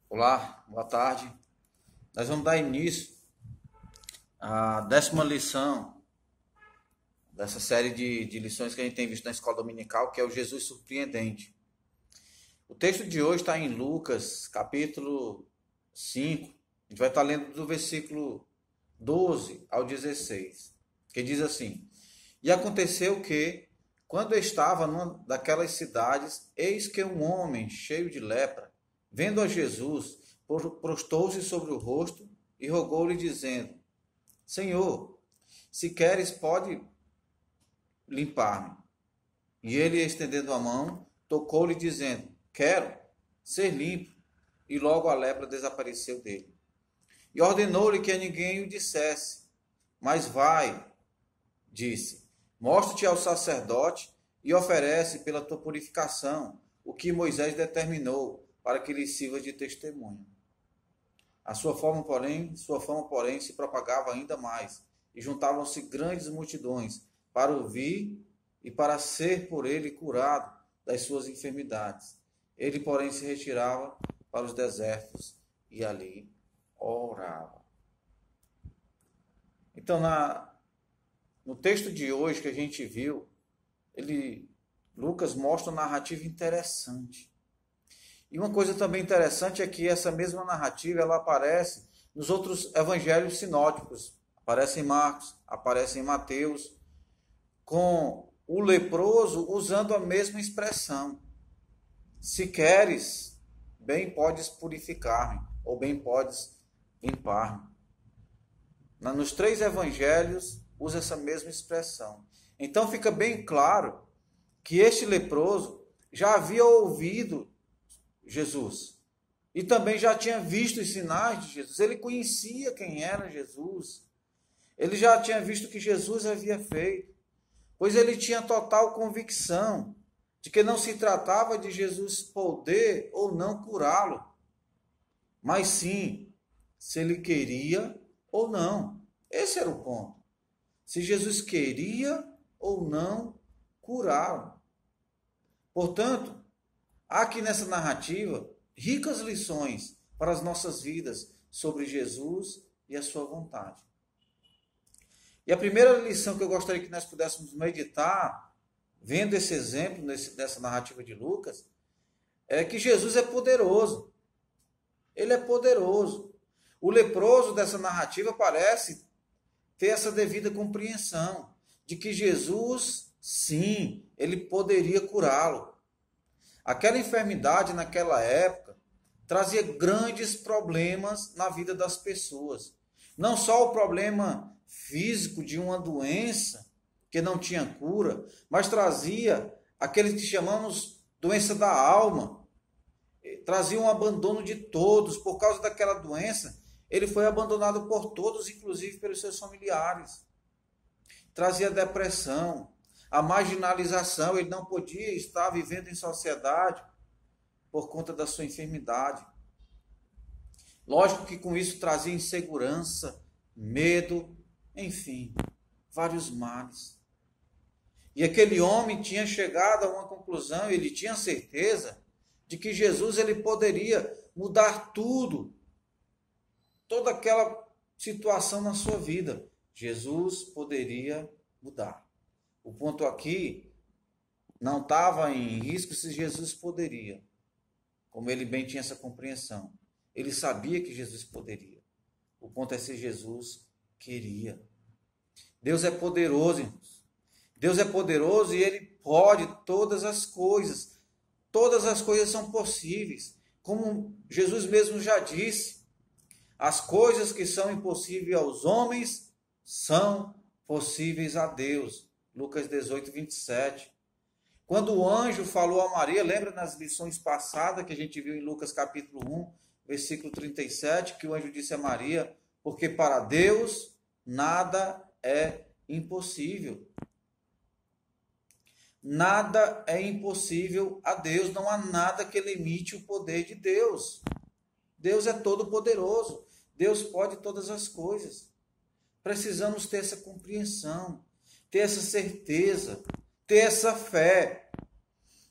Olá, boa tarde. Nós vamos dar início à 10ª lição dessa série de lições que a gente tem visto na escola dominical, que é o Jesus surpreendente. O texto de hoje está em Lucas, capítulo 5. A gente vai estar lendo do versículo 12 ao 16, que diz assim: E aconteceu que, quando eu estava numa daquelas cidades, eis que um homem cheio de lepra, vendo a Jesus, prostou-se sobre o rosto e rogou-lhe, dizendo: Senhor, se queres, pode limpar-me. E ele, estendendo a mão, tocou-lhe, dizendo: Quero ser limpo. E logo a lepra desapareceu dele. E ordenou-lhe que a ninguém o dissesse. Mas vai, disse, mostra-te ao sacerdote e oferece pela tua purificação o que Moisés determinou, para que lhe sirva de testemunho. Sua fama, porém, se propagava ainda mais, e juntavam-se grandes multidões para ouvir e para ser por ele curado das suas enfermidades. Ele, porém, se retirava para os desertos e ali orava. Então, no texto de hoje que a gente viu, Lucas mostra uma narrativa interessante. E uma coisa também interessante é que essa mesma narrativa ela aparece nos outros evangelhos sinóticos. Aparece em Marcos, aparece em Mateus, com o leproso usando a mesma expressão. Se queres, bem podes purificar-me, ou bem podes limpar-me. Nos 3 evangelhos usa essa mesma expressão. Então fica bem claro que este leproso já havia ouvido Jesus e também já tinha visto os sinais de Jesus. Ele conhecia quem era Jesus. Ele já tinha visto o que Jesus havia feito, pois ele tinha total convicção de que não se tratava de Jesus poder ou não curá-lo, mas sim se ele queria ou não. Esse era o ponto. Se Jesus queria ou não curá-lo. Portanto, há aqui nessa narrativa ricas lições para as nossas vidas sobre Jesus e a sua vontade. E a primeira lição que eu gostaria que nós pudéssemos meditar, vendo esse exemplo dessa narrativa de Lucas, é que Jesus é poderoso. Ele é poderoso. O leproso dessa narrativa parece ter essa devida compreensão de que Jesus, sim, ele poderia curá-lo. Aquela enfermidade naquela época trazia grandes problemas na vida das pessoas. Não só o problema físico de uma doença que não tinha cura, mas trazia aquele que chamamos doença da alma. Trazia um abandono de todos. Por causa daquela doença, ele foi abandonado por todos, inclusive pelos seus familiares. Trazia depressão, a marginalização, ele não podia estar vivendo em sociedade por conta da sua enfermidade. Lógico que com isso trazia insegurança, medo, enfim, vários males. E aquele homem tinha chegado a uma conclusão, ele tinha certeza de que Jesus ele poderia mudar tudo, toda aquela situação na sua vida. Jesus poderia mudar. O ponto aqui não estava em risco se Jesus poderia, como ele bem tinha essa compreensão. Ele sabia que Jesus poderia. O ponto é se Jesus queria. Deus é poderoso, irmãos. Deus é poderoso e ele pode todas as coisas. Todas as coisas são possíveis. Como Jesus mesmo já disse, as coisas que são impossíveis aos homens são possíveis a Deus. Lucas 18, 27. Quando o anjo falou a Maria, lembra nas lições passadas que a gente viu em Lucas capítulo 1, versículo 37, que o anjo disse a Maria, porque para Deus nada é impossível. Nada é impossível a Deus, não há nada que limite o poder de Deus. Deus é todo poderoso, Deus pode todas as coisas. Precisamos ter essa compreensão, ter essa certeza, ter essa fé,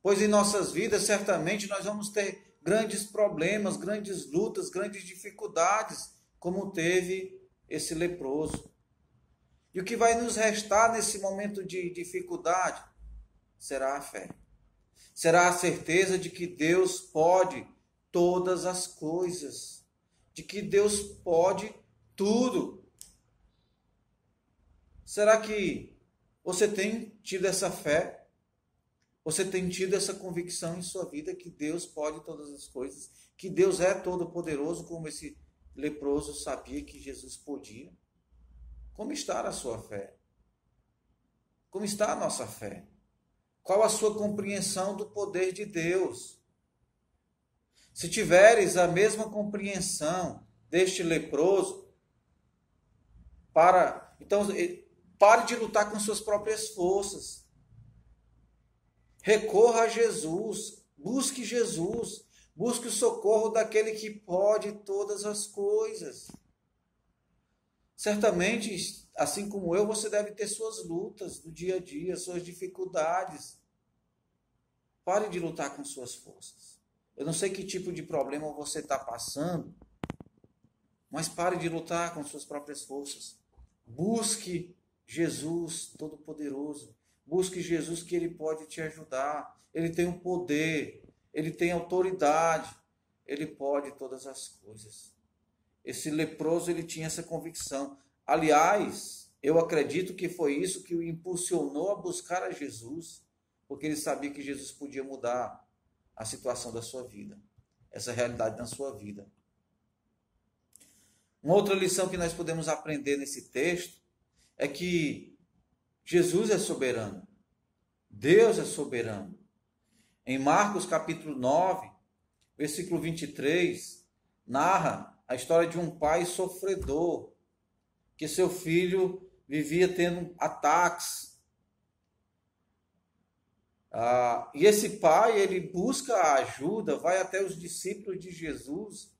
pois em nossas vidas certamente nós vamos ter grandes problemas, grandes lutas, grandes dificuldades, como teve esse leproso. E o que vai nos restar nesse momento de dificuldade será a fé. Será a certeza de que Deus pode todas as coisas, de que Deus pode tudo. Será que você tem tido essa fé? Você tem tido essa convicção em sua vida que Deus pode todas as coisas, que Deus é todo-poderoso, como esse leproso sabia que Jesus podia? Como está a sua fé? Como está a nossa fé? Qual a sua compreensão do poder de Deus? Se tiveres a mesma compreensão deste leproso, então pare de lutar com suas próprias forças. Recorra a Jesus, busque Jesus, busque o socorro daquele que pode todas as coisas. Certamente, assim como eu, você deve ter suas lutas do dia a dia, suas dificuldades. Pare de lutar com suas forças. Eu não sei que tipo de problema você está passando, mas pare de lutar com suas próprias forças. Busque Jesus Todo-Poderoso. Busque Jesus, que Ele pode te ajudar. Ele tem o poder, Ele tem autoridade, Ele pode todas as coisas. Esse leproso, ele tinha essa convicção. Aliás, eu acredito que foi isso que o impulsionou a buscar a Jesus, porque ele sabia que Jesus podia mudar a situação da sua vida, essa realidade na sua vida. Uma outra lição que nós podemos aprender nesse texto é que Jesus é soberano. Deus é soberano. Em Marcos capítulo 9, versículo 23, narra a história de um pai sofredor, que seu filho vivia tendo ataques. E esse pai, ele busca a ajuda, vai até os discípulos de Jesus,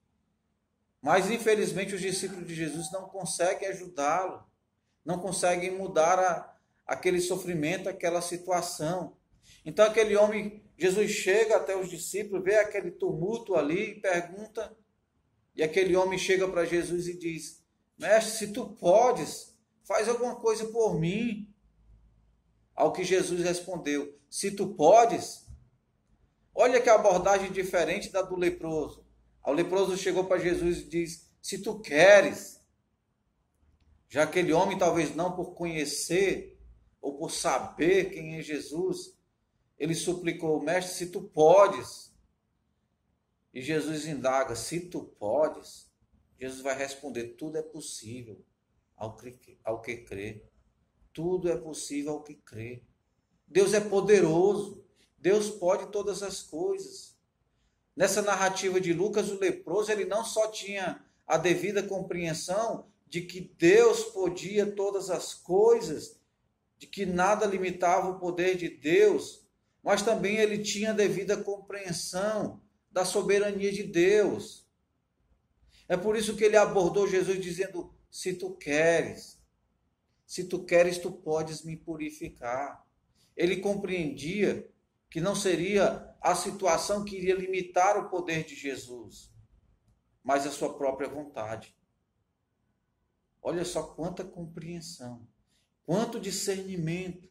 mas infelizmente os discípulos de Jesus não conseguem ajudá-lo, não conseguem mudar aquele sofrimento, aquela situação. Então aquele homem, Jesus chega até os discípulos, vê aquele tumulto ali e pergunta, e aquele homem chega para Jesus e diz: mestre, se tu podes, faz alguma coisa por mim. Ao que Jesus respondeu: se tu podes. Olha que abordagem diferente da do leproso. O leproso chegou para Jesus e diz: se tu queres. Já aquele homem, talvez não por conhecer ou por saber quem é Jesus, ele suplicou: mestre, se tu podes. E Jesus indaga: se tu podes. Jesus vai responder: tudo é possível ao que crê. Tudo é possível ao que crê. Deus é poderoso. Deus pode todas as coisas. Nessa narrativa de Lucas, o leproso, ele não só tinha a devida compreensão de que Deus podia todas as coisas, de que nada limitava o poder de Deus, mas também ele tinha a devida compreensão da soberania de Deus. É por isso que ele abordou Jesus dizendo: se tu queres, tu podes me purificar. Ele compreendia que não seria a situação que iria limitar o poder de Jesus, mas a sua própria vontade. Olha só quanta compreensão, quanto discernimento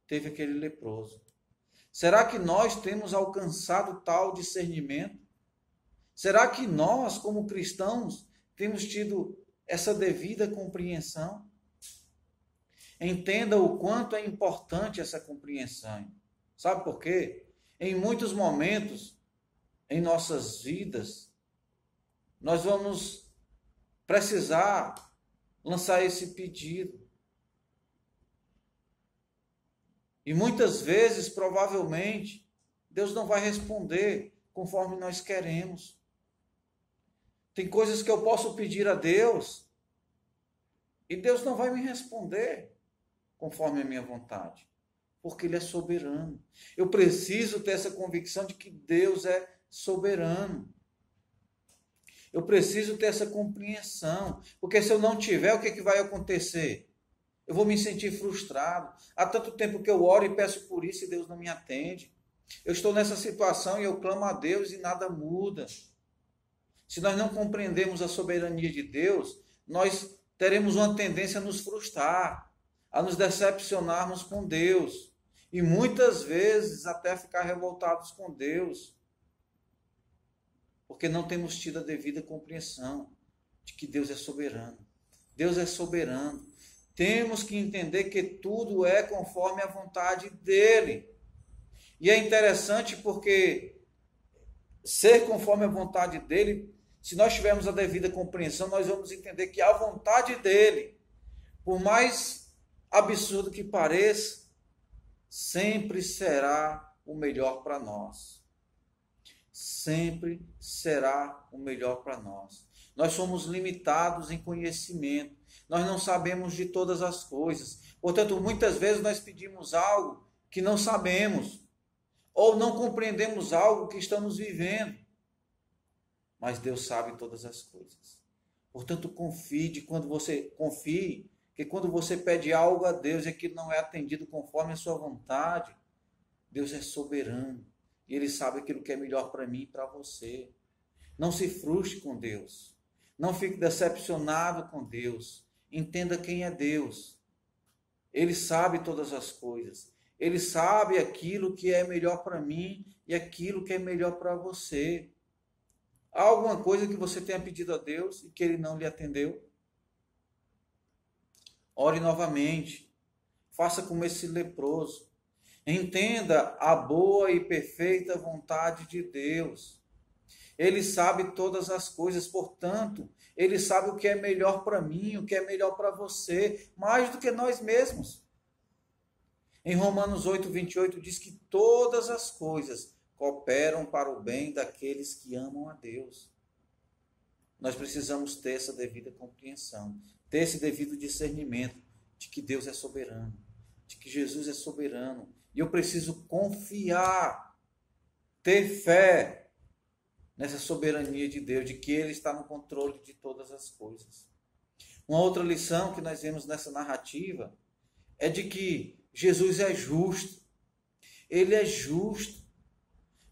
teve aquele leproso. Será que nós temos alcançado tal discernimento? Será que nós, como cristãos, temos tido essa devida compreensão? Entenda o quanto é importante essa compreensão. Sabe por quê? Em muitos momentos em nossas vidas, nós vamos precisar lançar esse pedido. E muitas vezes, provavelmente, Deus não vai responder conforme nós queremos. Tem coisas que eu posso pedir a Deus e Deus não vai me responder conforme a minha vontade, porque Ele é soberano. Eu preciso ter essa convicção de que Deus é soberano. Eu preciso ter essa compreensão, porque se eu não tiver, o que vai acontecer? Eu vou me sentir frustrado. Há tanto tempo que eu oro e peço por isso e Deus não me atende. Eu estou nessa situação e eu clamo a Deus e nada muda. Se nós não compreendemos a soberania de Deus, nós teremos uma tendência a nos frustrar, a nos decepcionarmos com Deus. E muitas vezes até ficar revoltados com Deus. Porque não temos tido a devida compreensão de que Deus é soberano. Deus é soberano. Temos que entender que tudo é conforme a vontade dele. E é interessante porque ser conforme a vontade dele, se nós tivermos a devida compreensão, nós vamos entender que a vontade dele, por mais absurdo que pareça, sempre será o melhor para nós. Sempre será o melhor para nós. Nós somos limitados em conhecimento. Nós não sabemos de todas as coisas. Portanto, muitas vezes nós pedimos algo que não sabemos. Ou não compreendemos algo que estamos vivendo. Mas Deus sabe todas as coisas. Portanto, confie que quando você pede algo a Deus e aquilo não é atendido conforme a sua vontade, Deus é soberano. E Ele sabe aquilo que é melhor para mim e para você. Não se frustre com Deus. Não fique decepcionado com Deus. Entenda quem é Deus. Ele sabe todas as coisas. Ele sabe aquilo que é melhor para mim e aquilo que é melhor para você. Há alguma coisa que você tenha pedido a Deus e que Ele não lhe atendeu? Ore novamente. Faça como esse leproso. Entenda a boa e perfeita vontade de Deus. Ele sabe todas as coisas, portanto, Ele sabe o que é melhor para mim, o que é melhor para você, mais do que nós mesmos. Em Romanos 8:28 diz que todas as coisas cooperam para o bem daqueles que amam a Deus. Nós precisamos ter essa devida compreensão, ter esse devido discernimento de que Deus é soberano, de que Jesus é soberano. E eu preciso confiar, ter fé nessa soberania de Deus, de que Ele está no controle de todas as coisas. Uma outra lição que nós vemos nessa narrativa é de que Jesus é justo. Ele é justo.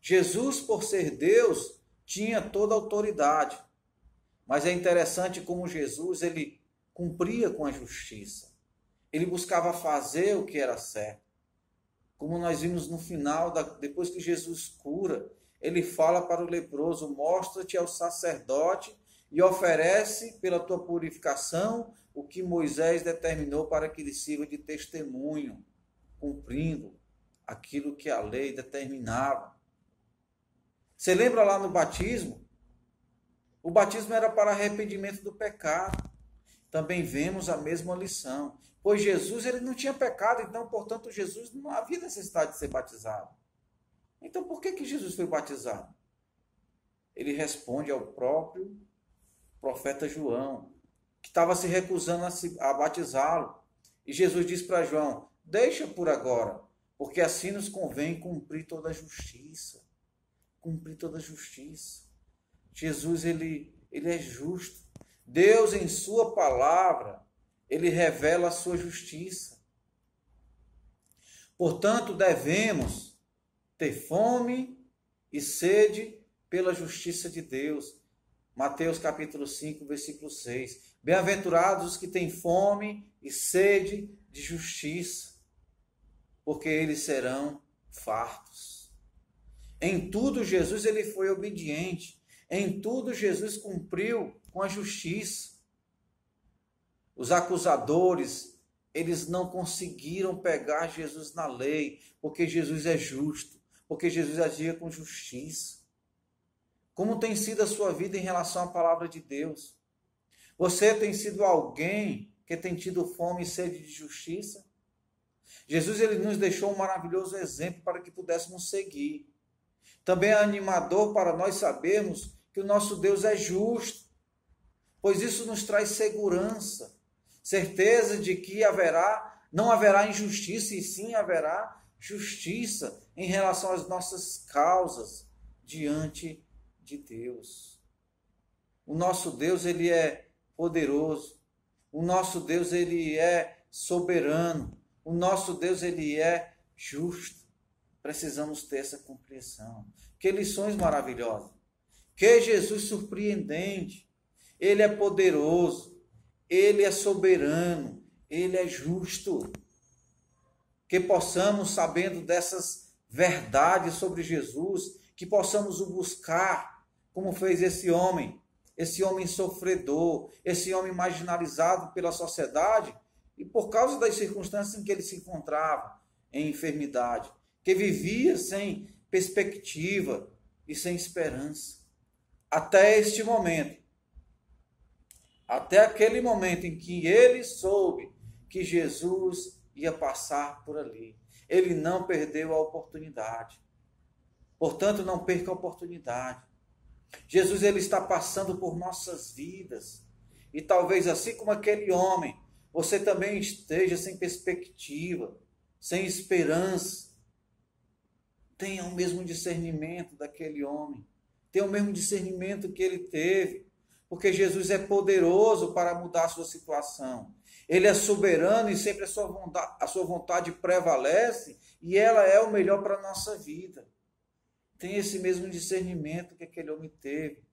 Jesus, por ser Deus, tinha toda a autoridade. Mas é interessante como Jesus, ele cumpria com a justiça. Ele buscava fazer o que era certo. Como nós vimos no final, depois que Jesus cura, ele fala para o leproso: mostra-te ao sacerdote e oferece pela tua purificação o que Moisés determinou para que lhe sirva de testemunho, cumprindo aquilo que a lei determinava. Você lembra lá no batismo? O batismo era para arrependimento do pecado. Também vemos a mesma lição. Pois Jesus, ele não tinha pecado, então, portanto, Jesus não havia necessidade de ser batizado. Então, por que Jesus foi batizado? Ele responde ao próprio profeta João, que estava se recusando a batizá-lo. E Jesus diz para João: deixa por agora, porque assim nos convém cumprir toda a justiça. Cumprir toda a justiça. Jesus, ele é justo. Deus, em sua palavra, ele revela a sua justiça. Portanto, devemos ter fome e sede pela justiça de Deus. Mateus capítulo 5, versículo 6. Bem-aventurados os que têm fome e sede de justiça, porque eles serão fartos. Em tudo Jesus ele foi obediente. Em tudo Jesus cumpriu com a justiça. Os acusadores, eles não conseguiram pegar Jesus na lei, porque Jesus é justo, porque Jesus agia com justiça. Como tem sido a sua vida em relação à palavra de Deus? Você tem sido alguém que tem tido fome e sede de justiça? Jesus, ele nos deixou um maravilhoso exemplo para que pudéssemos seguir. Também é animador para nós sabermos que o nosso Deus é justo, pois isso nos traz segurança, certeza de que não haverá injustiça, e sim haverá justiça em relação às nossas causas diante de Deus. O nosso Deus, ele é poderoso. O nosso Deus, ele é soberano. O nosso Deus, ele é justo. precisamos ter essa compreensão. Que lições maravilhosas. Que Jesus surpreendente. Ele é poderoso. Ele é soberano. Ele é justo. Que possamos, sabendo dessas verdades sobre Jesus, que possamos o buscar, como fez esse homem sofredor, esse homem marginalizado pela sociedade, e por causa das circunstâncias em que ele se encontrava, em enfermidade, que vivia sem perspectiva e sem esperança. Até este momento, até aquele momento em que ele soube que Jesus ia passar por ali. Ele não perdeu a oportunidade. Portanto, não perca a oportunidade. Jesus, ele está passando por nossas vidas. E talvez assim como aquele homem, você também esteja sem perspectiva, sem esperança. Tenha o mesmo discernimento daquele homem. Tenha o mesmo discernimento que ele teve. Porque Jesus é poderoso para mudar a sua situação. Ele é soberano e sempre a sua vontade prevalece e ela é o melhor para a nossa vida. Tem esse mesmo discernimento que aquele homem teve.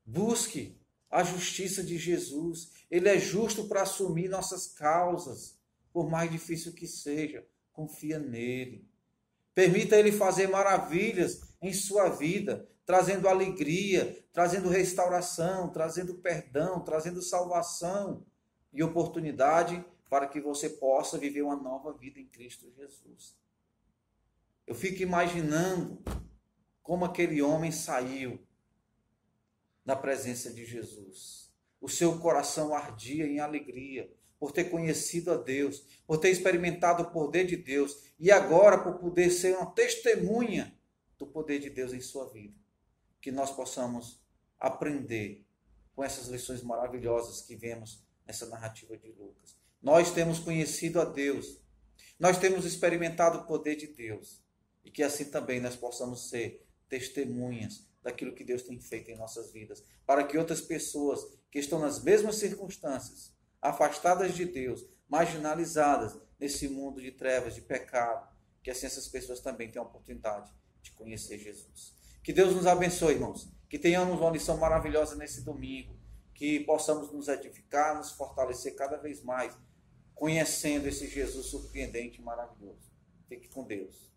Busque a justiça de Jesus. Ele é justo para assumir nossas causas, por mais difícil que seja. Confia nele. Permita ele fazer maravilhas em sua vida, trazendo alegria, trazendo restauração, trazendo perdão, trazendo salvação e oportunidade para que você possa viver uma nova vida em Cristo Jesus. Eu fico imaginando como aquele homem saiu da presença de Jesus. O seu coração ardia em alegria por ter conhecido a Deus, por ter experimentado o poder de Deus e agora por poder ser uma testemunha do poder de Deus em sua vida. Que nós possamos aprender com essas lições maravilhosas que vemos nessa narrativa de Lucas. Nós temos conhecido a Deus, nós temos experimentado o poder de Deus e que assim também nós possamos ser testemunhas daquilo que Deus tem feito em nossas vidas, para que outras pessoas que estão nas mesmas circunstâncias, afastadas de Deus, marginalizadas nesse mundo de trevas, de pecado, que assim essas pessoas também tenham a oportunidade de conhecer Jesus. Que Deus nos abençoe, irmãos. Que tenhamos uma lição maravilhosa nesse domingo. Que possamos nos edificar, nos fortalecer cada vez mais, conhecendo esse Jesus surpreendente e maravilhoso. Fique com Deus.